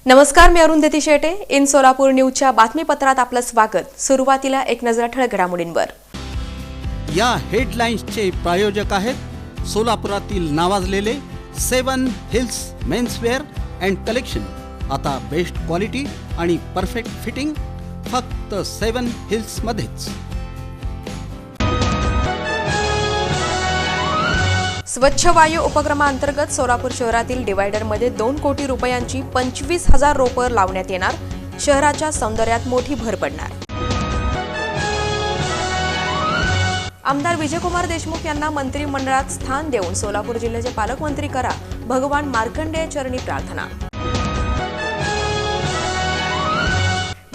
नमस्कार, मी अरुंधती शेटे. इन सोलापूर न्यूजच्या बातमीपत्रात आपलं स्वागत. सुरुवातीला एक नजर ठळक घडामोडींवर. या हेडलाईन्सचे प्रायोजक आहेत सोलापुरातील नावाजलेले 7 हिल्स मेन्सवेअर अँड कलेक्शन. आता बेस्ट क्वालिटी आणि परफेक्ट फिटिंग फक्त 7 हिल्स मध्येच. स्वच्छ वायू उपक्रमांतर्गत सोलापूर शहरातील डिवायडरमध्ये 2 कोटी रुपयांची 25,000 रोपं लावण्यात येणार. शहराच्या सौंदर्यात मोठी भर पडणार. आमदार विजयकुमार देशमुख यांना मंत्रिमंडळात स्थान देऊन सोलापूर जिल्ह्याचे पालकमंत्री करा, भगवान मार्कंडेय चरणी प्रार्थना.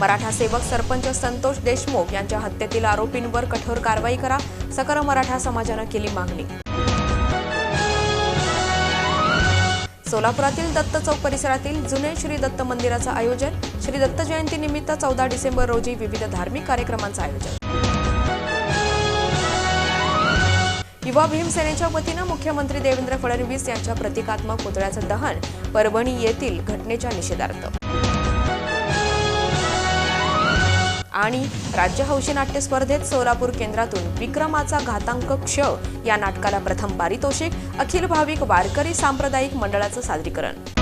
मराठा सेवक सरपंच संतोष देशमुख यांच्या हत्येतील आरोपींवर कठोर कारवाई करा, सकल मराठा समाजानं केली मागणी. सोलापुरातील दत्त चौक परिसरातील जुने श्री दत्त मंदिराचं आयोजन. श्री दत्त जयंतीनिमित्त 14 डिसेंबर रोजी विविध धार्मिक कार्यक्रमांचं आयोजन. युवा भीमसेनेच्या वतीनं मुख्यमंत्री देवेंद्र फडणवीस यांच्या प्रतिकात्मक पुतळ्याचं दहन. परभणी येथील घटनेच्या निषेधार्थ. आणि राज्य हौशी नाट्य स्पर्धेत सोलापूर केंद्रातून विक्रमाचा घातांक क्ष या नाटकाला प्रथम पारितोषिक. अखिल भाविक वारकरी सांप्रदायिक मंडळाचं सादरीकरण.